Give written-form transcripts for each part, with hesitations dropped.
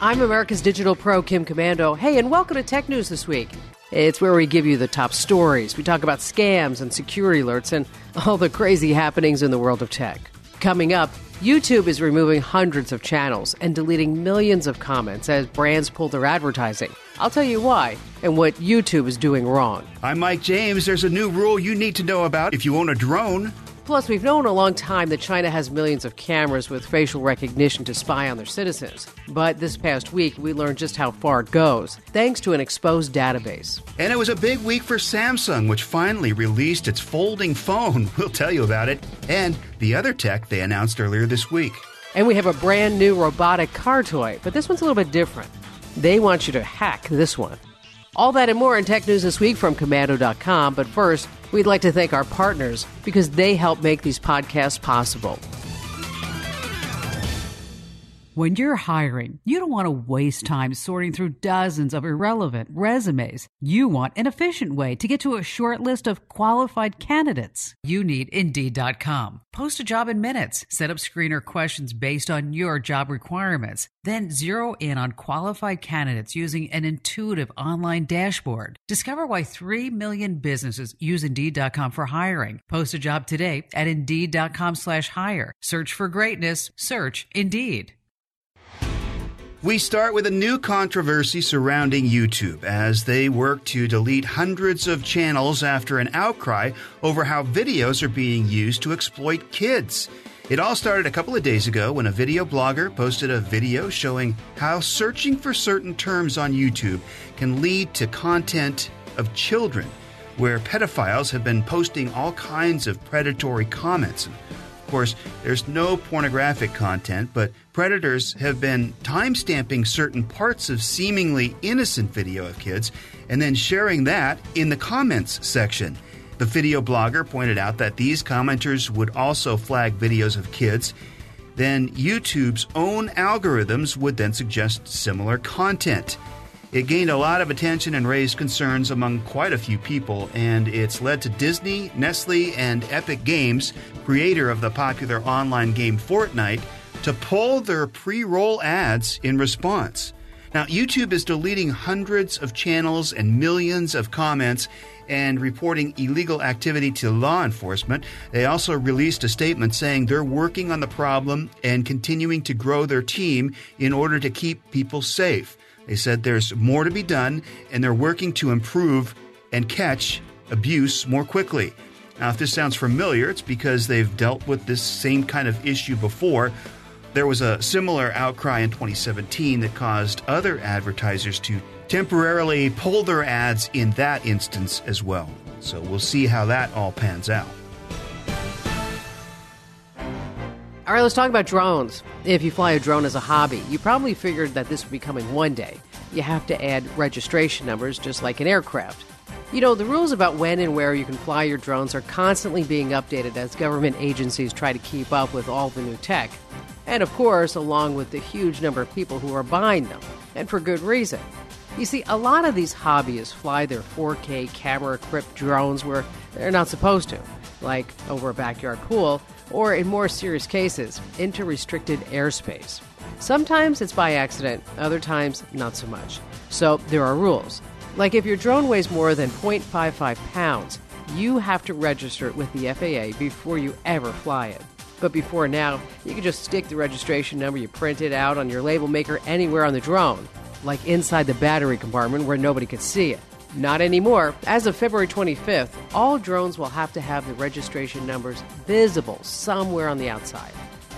I'm America's Digital Pro, Kim Commando. Hey, and welcome to Tech News This Week. It's where we give you the top stories. We talk about scams and security alerts and all the crazy happenings in the world of tech. Coming up, YouTube is removing hundreds of channels and deleting millions of comments as brands pull their advertising. I'll tell you why and what YouTube is doing wrong. I'm Mike James. There's a new rule you need to know about if you own a drone. Plus, we've known a long time that China has millions of cameras with facial recognition to spy on their citizens. But this past week, we learned just how far it goes, thanks to an exposed database. And it was a big week for Samsung, which finally released its folding phone. We'll tell you about it. And the other tech they announced earlier this week. And we have a brand new robotic car toy, but this one's a little bit different. They want you to hack this one. All that and more in Tech News This Week from Commando.com. But first, we'd like to thank our partners because they help make these podcasts possible. When you're hiring, you don't want to waste time sorting through dozens of irrelevant resumes. You want an efficient way to get to a short list of qualified candidates. You need Indeed.com. Post a job in minutes. Set up screener questions based on your job requirements. Then zero in on qualified candidates using an intuitive online dashboard. Discover why 3 million businesses use Indeed.com for hiring. Post a job today at Indeed.com/hire. Search for greatness. Search Indeed. We start with a new controversy surrounding YouTube as they work to delete hundreds of channels after an outcry over how videos are being used to exploit kids. It all started a couple of days ago when a video blogger posted a video showing how searching for certain terms on YouTube can lead to content of children, where pedophiles have been posting all kinds of predatory comments. Of course, there's no pornographic content, but predators have been timestamping certain parts of seemingly innocent video of kids and then sharing that in the comments section. The video blogger pointed out that these commenters would also flag videos of kids. Then YouTube's own algorithms would then suggest similar content. It gained a lot of attention and raised concerns among quite a few people, and it's led to Disney, Nestle, and Epic Games, creator of the popular online game Fortnite, to pull their pre-roll ads in response. Now, YouTube is deleting hundreds of channels and millions of comments and reporting illegal activity to law enforcement. They also released a statement saying they're working on the problem and continuing to grow their team in order to keep people safe. They said there's more to be done, and they're working to improve and catch abuse more quickly. Now, if this sounds familiar, it's because they've dealt with this same kind of issue before. There was a similar outcry in 2017 that caused other advertisers to temporarily pull their ads in that instance as well. So we'll see how that all pans out. All right, let's talk about drones. If you fly a drone as a hobby, you probably figured that this would be coming one day. You have to add registration numbers just like an aircraft. You know, the rules about when and where you can fly your drones are constantly being updated as government agencies try to keep up with all the new tech. And of course, along with the huge number of people who are buying them, and for good reason. You see, a lot of these hobbyists fly their 4K camera-equipped drones where they're not supposed to, like over a backyard pool, or in more serious cases, into restricted airspace. Sometimes it's by accident, other times not so much. So there are rules. Like if your drone weighs more than 0.55 pounds, you have to register it with the FAA before you ever fly it. But before now, you could just stick the registration number you printed out on your label maker anywhere on the drone, like inside the battery compartment where nobody could see it. Not anymore. As of February 25th, all drones will have to have the registration numbers visible somewhere on the outside.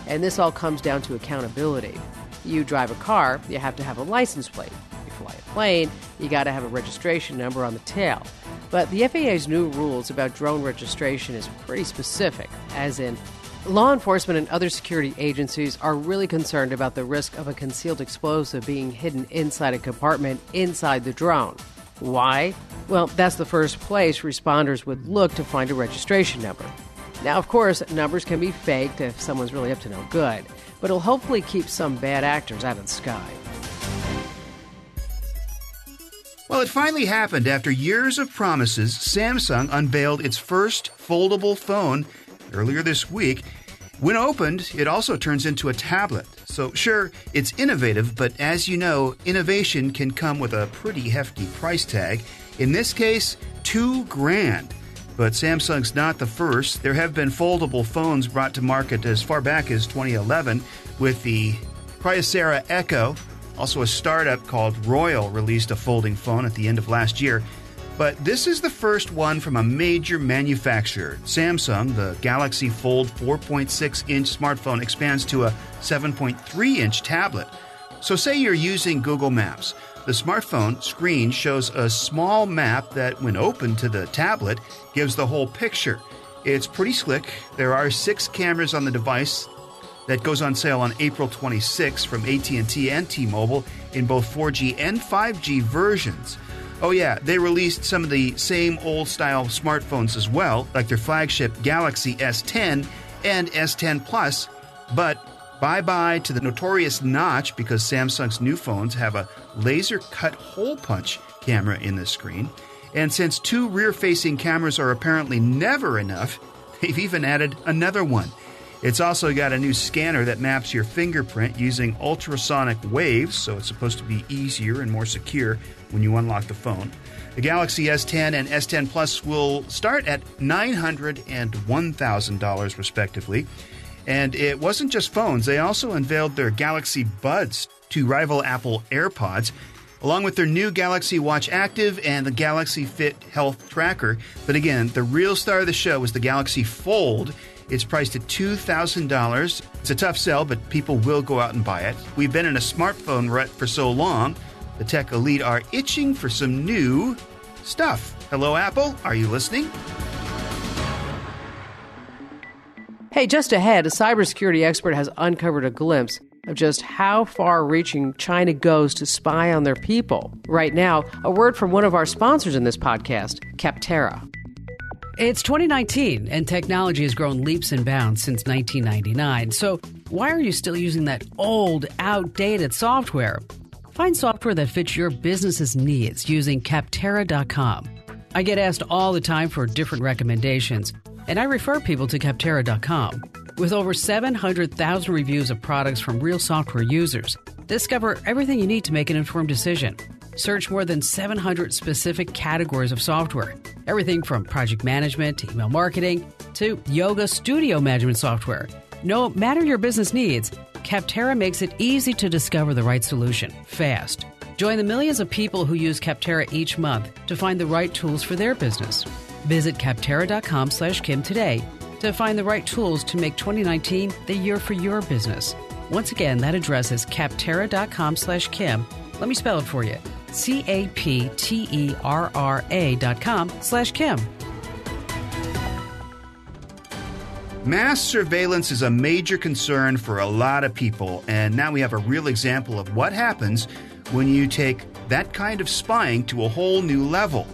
And this all comes down to accountability. You drive a car, you have to have a license plate. You fly a plane, you got to have a registration number on the tail. But the FAA's new rules about drone registration is pretty specific, as in, law enforcement and other security agencies are really concerned about the risk of a concealed explosive being hidden inside a compartment inside the drone. Why? Well, that's the first place responders would look to find a registration number. Now, of course, numbers can be faked if someone's really up to no good, but it'll hopefully keep some bad actors out of the sky. Well, it finally happened. After years of promises, Samsung unveiled its first foldable phone earlier this week. When opened, it also turns into a tablet. So sure, it's innovative, but as you know, innovation can come with a pretty hefty price tag. In this case, $2,000. But Samsung's not the first. There have been foldable phones brought to market as far back as 2011 with the Kyocera Echo. Also, a startup called Royal released a folding phone at the end of last year. But this is the first one from a major manufacturer. Samsung, the Galaxy Fold 4.6-inch smartphone expands to a 7.3-inch tablet. So say you're using Google Maps. The smartphone screen shows a small map that, when opened to the tablet, gives the whole picture. It's pretty slick. There are 6 cameras on the device. That goes on sale on April 26 from AT&T and T-Mobile in both 4G and 5G versions. Oh yeah, they released some of the same old-style smartphones as well, like their flagship Galaxy S10 and S10 Plus, but bye-bye to the notorious notch because Samsung's new phones have a laser-cut hole punch camera in the screen. And since 2 rear-facing cameras are apparently never enough, they've even added another one. It's also got a new scanner that maps your fingerprint using ultrasonic waves, so it's supposed to be easier and more secure when you unlock the phone. The Galaxy S10 and S10 Plus will start at $900 and $1,000 respectively. And it wasn't just phones. They also unveiled their Galaxy Buds to rival Apple AirPods, along with their new Galaxy Watch Active and the Galaxy Fit Health Tracker. But again, the real star of the show was the Galaxy Fold. It's priced at $2,000. It's a tough sell, but people will go out and buy it. We've been in a smartphone rut for so long, the tech elite are itching for some new stuff. Hello, Apple. Are you listening? Hey, just ahead, a cybersecurity expert has uncovered a glimpse of just how far-reaching China goes to spy on their people. Right now, a word from one of our sponsors in this podcast, Capterra. It's 2019, and technology has grown leaps and bounds since 1999. So why are you still using that old, outdated software? Find software that fits your business's needs using Capterra.com. I get asked all the time for different recommendations, and I refer people to Capterra.com. With over 700,000 reviews of products from real software users, discover everything you need to make an informed decision. Search more than 700 specific categories of software, everything from project management to email marketing to yoga studio management software. No matter your business needs, Capterra makes it easy to discover the right solution, fast. Join the millions of people who use Capterra each month to find the right tools for their business. Visit Capterra.com/Kim today to find the right tools to make 2019 the year for your business. Once again, that address is Capterra.com/Kim. Let me spell it for you. Capterra.com/Kim. Mass surveillance is a major concern for a lot of people, and now we have a real example of what happens when you take that kind of spying to a whole new level.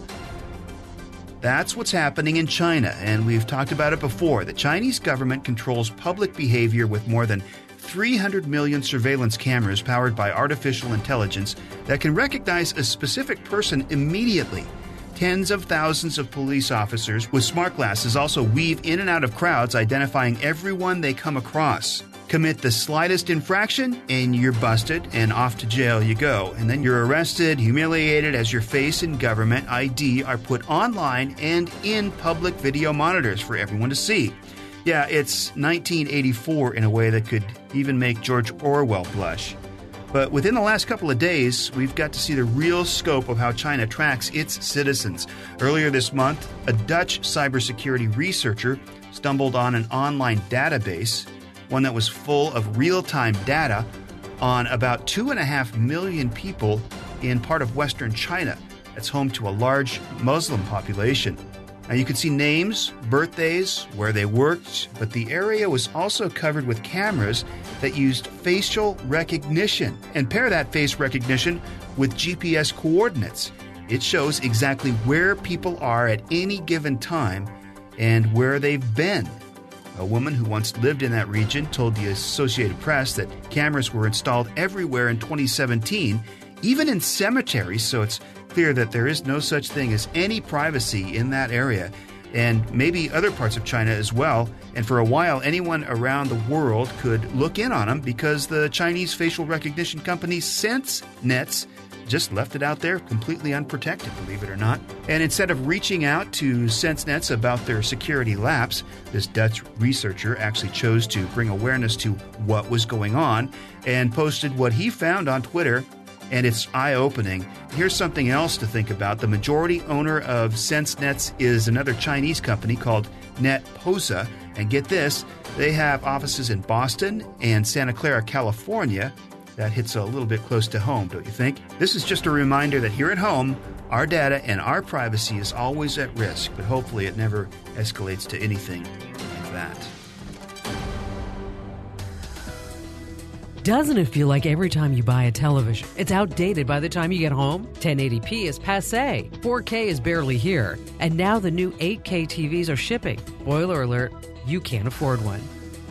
That's what's happening in China, and we've talked about it before. The Chinese government controls public behavior with more than 300 million surveillance cameras powered by artificial intelligence that can recognize a specific person immediately. Tens of thousands of police officers with smart glasses also weave in and out of crowds, identifying everyone they come across. Commit the slightest infraction, and you're busted, and off to jail you go. And then you're arrested, humiliated as your face and government ID are put online and in public video monitors for everyone to see. Yeah, it's 1984 in a way that could even make George Orwell blush. But within the last couple of days, we've got to see the real scope of how China tracks its citizens. Earlier this month, a Dutch cybersecurity researcher stumbled on an online database, one that was full of real-time data on about 2.5 million people in part of Western China that's home to a large Muslim population. Now, you could see names, birthdays, where they worked, but the area was also covered with cameras that used facial recognition. And pair that face recognition with GPS coordinates. It shows exactly where people are at any given time and where they've been. A woman who once lived in that region told the Associated Press that cameras were installed everywhere in 2017, even in cemeteries, so it's clear that there is no such thing as any privacy in that area. and maybe other parts of China as well. And for a while, anyone around the world could look in on them because the Chinese facial recognition company SenseNets just left it out there completely unprotected, believe it or not. And instead of reaching out to SenseNets about their security lapse, this Dutch researcher actually chose to bring awareness to what was going on and posted what he found on Twitter, and it's eye-opening. Here's something else to think about. The majority owner of SenseNets is another Chinese company called NetPosa, and get this, they have offices in Boston and Santa Clara, California. That hits a little bit close to home, don't you think? This is just a reminder that here at home, our data and our privacy is always at risk, but hopefully it never escalates to anything like that. Doesn't it feel like every time you buy a television, it's outdated by the time you get home? 1080p is passé, 4K is barely here, and now the new 8K TVs are shipping. Spoiler alert, you can't afford one.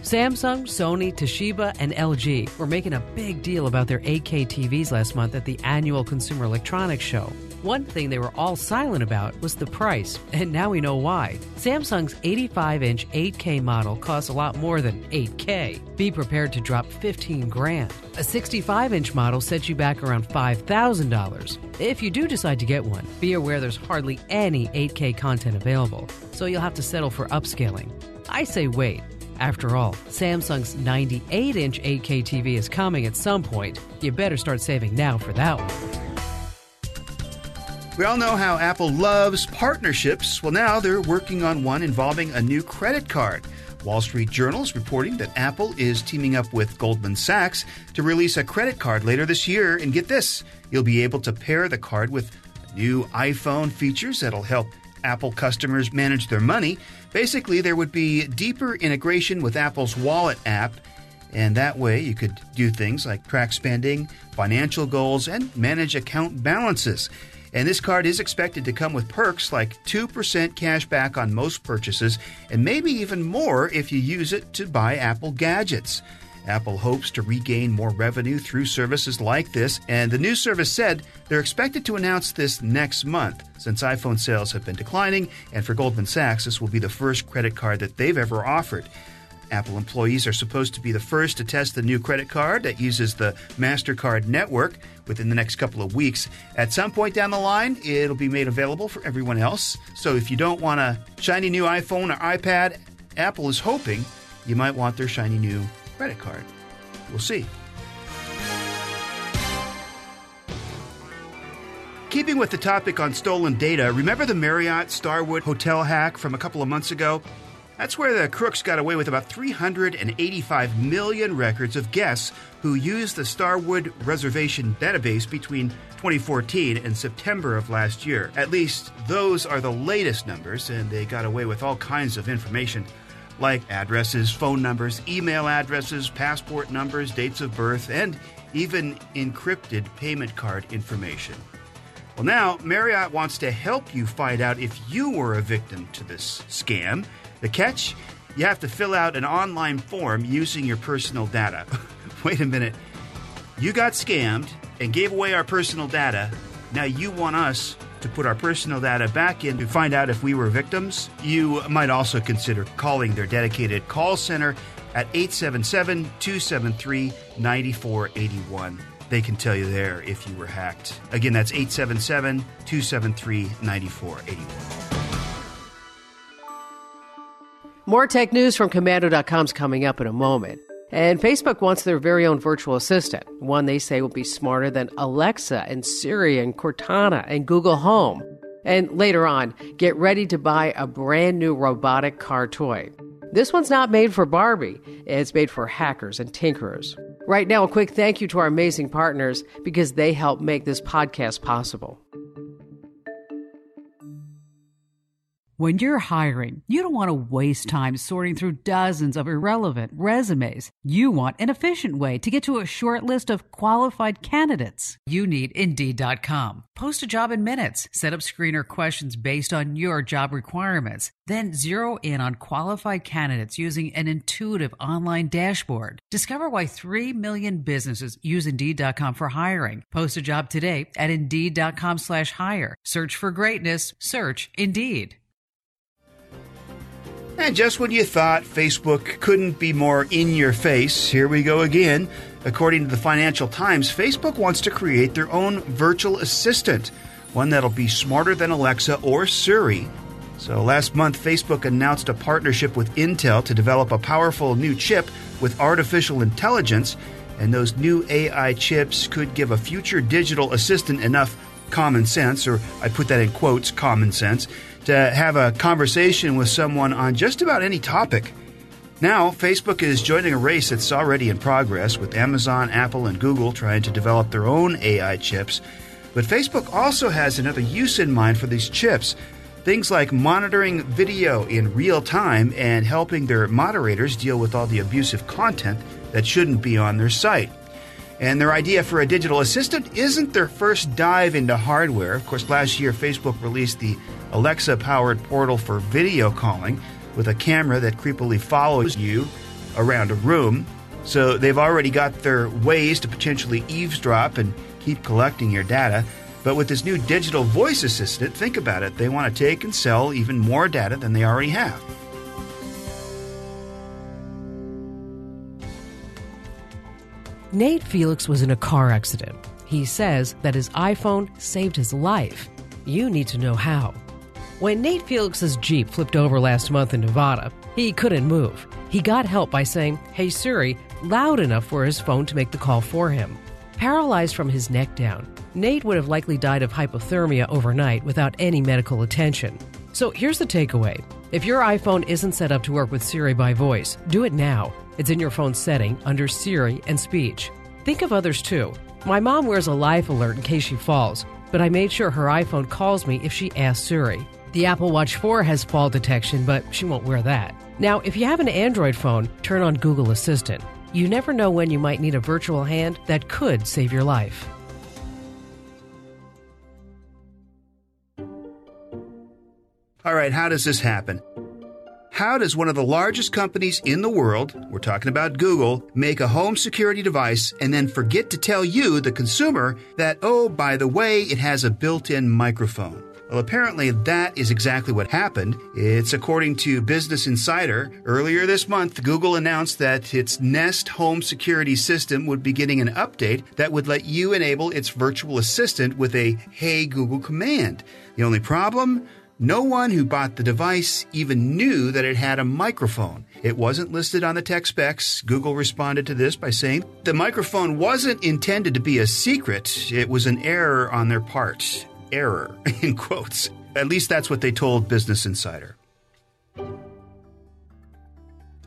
Samsung, Sony, Toshiba, and LG were making a big deal about their 8K TVs last month at the annual Consumer Electronics Show. One thing they were all silent about was the price, and now we know why. Samsung's 85-inch 8K model costs a lot more than 8K. Be prepared to drop $15,000. A 65-inch model sets you back around $5,000. If you do decide to get one, be aware there's hardly any 8K content available, so you'll have to settle for upscaling. I say wait. After all, Samsung's 98-inch 8K TV is coming at some point. You better start saving now for that one. We all know how Apple loves partnerships. Well, now they're working on one involving a new credit card. Wall Street Journal is reporting that Apple is teaming up with Goldman Sachs to release a credit card later this year. And get this, you'll be able to pair the card with new iPhone features that'll help Apple customers manage their money. Basically, there would be deeper integration with Apple's Wallet app, and that way you could do things like track spending, financial goals, and manage account balances. And this card is expected to come with perks like 2% cash back on most purchases, and maybe even more if you use it to buy Apple gadgets. Apple hopes to regain more revenue through services like this, and the news service said they're expected to announce this next month, since iPhone sales have been declining, and for Goldman Sachs, this will be the first credit card that they've ever offered. Apple employees are supposed to be the first to test the new credit card that uses the MasterCard network within the next couple of weeks. At some point down the line, it'll be made available for everyone else. So if you don't want a shiny new iPhone or iPad, Apple is hoping you might want their shiny new credit card. We'll see. Keeping with the topic on stolen data, remember the Marriott Starwood hotel hack from a couple of months ago? That's where the crooks got away with about 385 million records of guests who used the Starwood reservation database between 2014 and September of last year. At least those are the latest numbers, and they got away with all kinds of information like addresses, phone numbers, email addresses, passport numbers, dates of birth, and even encrypted payment card information. Well, now Marriott wants to help you find out if you were a victim to this scam. The catch? You have to fill out an online form using your personal data. Wait a minute. You got scammed and gave away our personal data. Now you want us to put our personal data back in to find out if we were victims? You might also consider calling their dedicated call center at 877-273-9481. They can tell you there if you were hacked. Again, that's 877-273-9481. More tech news from Commando.com is coming up in a moment. And Facebook wants their very own virtual assistant, one they say will be smarter than Alexa and Siri and Cortana and Google Home. And later on, get ready to buy a brand new robotic car toy. This one's not made for Barbie. It's made for hackers and tinkerers. Right now, a quick thank you to our amazing partners because they help make this podcast possible. When you're hiring, you don't want to waste time sorting through dozens of irrelevant resumes. You want an efficient way to get to a short list of qualified candidates. You need Indeed.com. Post a job in minutes. Set up screener questions based on your job requirements. Then zero in on qualified candidates using an intuitive online dashboard. Discover why 3 million businesses use Indeed.com for hiring. Post a job today at Indeed.com/hire. Search for greatness. Search Indeed. And just when you thought Facebook couldn't be more in your face, here we go again. According to the Financial Times, Facebook wants to create their own virtual assistant, one that'll be smarter than Alexa or Siri. So last month, Facebook announced a partnership with Intel to develop a powerful new chip with artificial intelligence, and those new AI chips could give a future digital assistant enough common sense, or I put that in quotes, common sense, to have a conversation with someone on just about any topic. Now, Facebook is joining a race that's already in progress, with Amazon, Apple, and Google trying to develop their own AI chips. But Facebook also has another use in mind for these chips. Things like monitoring video in real time and helping their moderators deal with all the abusive content that shouldn't be on their site. And their idea for a digital assistant isn't their first dive into hardware. Of course, last year, Facebook released the Alexa-powered portal for video calling with a camera that creepily follows you around a room. So they've already got their ways to potentially eavesdrop and keep collecting your data. But with this new digital voice assistant, think about it, they want to take and sell even more data than they already have. Nate Felix was in a car accident. He says that his iPhone saved his life. You need to know how. When Nate Felix's Jeep flipped over last month in Nevada, he couldn't move. He got help by saying, "Hey Siri," loud enough for his phone to make the call for him. Paralyzed from his neck down, Nate would have likely died of hypothermia overnight without any medical attention. So here's the takeaway. If your iPhone isn't set up to work with Siri by voice, do it now. It's in your phone setting under Siri and speech. Think of others too. My mom wears a life alert in case she falls, but I made sure her iPhone calls me if she asks Siri. The Apple Watch 4 has fall detection, but she won't wear that. Now, if you have an Android phone, turn on Google Assistant. You never know when you might need a virtual hand that could save your life. All right, how does this happen? How does one of the largest companies in the world, we're talking about Google, make a home security device and then forget to tell you, the consumer, that, oh, by the way, it has a built-in microphone? Well, apparently that is exactly what happened. It's according to Business Insider. Earlier this month, Google announced that its Nest home security system would be getting an update that would let you enable its virtual assistant with a Hey Google command. The only problem? No one who bought the device even knew that it had a microphone. It wasn't listed on the tech specs. Google responded to this by saying the microphone wasn't intended to be a secret. It was an error on their part. Error, in quotes. At least that's what they told Business Insider. Have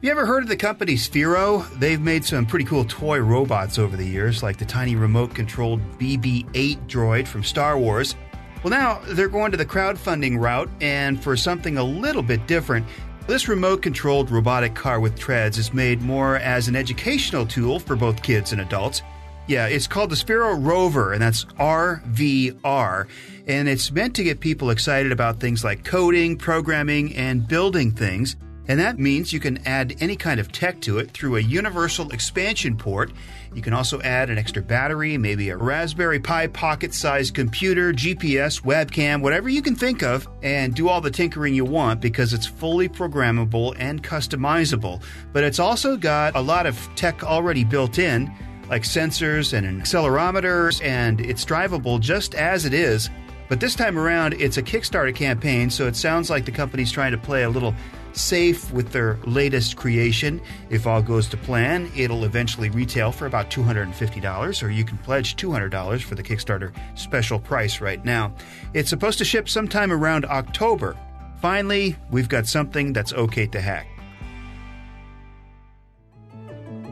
you ever heard of the company Sphero? They've made some pretty cool toy robots over the years, like the tiny remote-controlled BB-8 droid from Star Wars. Well, now they're going to the crowdfunding route, and for something a little bit different, this remote-controlled robotic car with treads is made more as an educational tool for both kids and adults. Yeah, it's called the Sparrow Rover, and that's RVR, and it's meant to get people excited about things like coding, programming, and building things. And that means you can add any kind of tech to it through a universal expansion port. You can also add an extra battery, maybe a Raspberry Pi pocket-sized computer, GPS, webcam, whatever you can think of, and do all the tinkering you want because it's fully programmable and customizable. But it's also got a lot of tech already built in, like sensors and an accelerometer, and it's drivable just as it is. But this time around, it's a Kickstarter campaign, so it sounds like the company's trying to play a little safe with their latest creation. If all goes to plan, it'll eventually retail for about $250, or you can pledge $200 for the Kickstarter special price right now. It's supposed to ship sometime around October. Finally, we've got something that's okay to hack.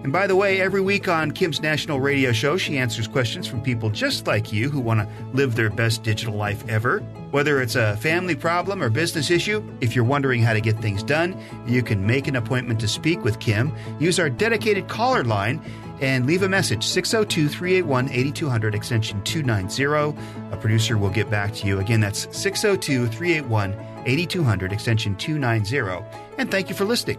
And by the way, every week on Kim's National Radio Show, she answers questions from people just like you who want to live their best digital life ever. Whether it's a family problem or business issue, if you're wondering how to get things done, you can make an appointment to speak with Kim. Use our dedicated caller line and leave a message, 602-381-8200, extension 290. A producer will get back to you. Again, that's 602-381-8200, extension 290. And thank you for listening.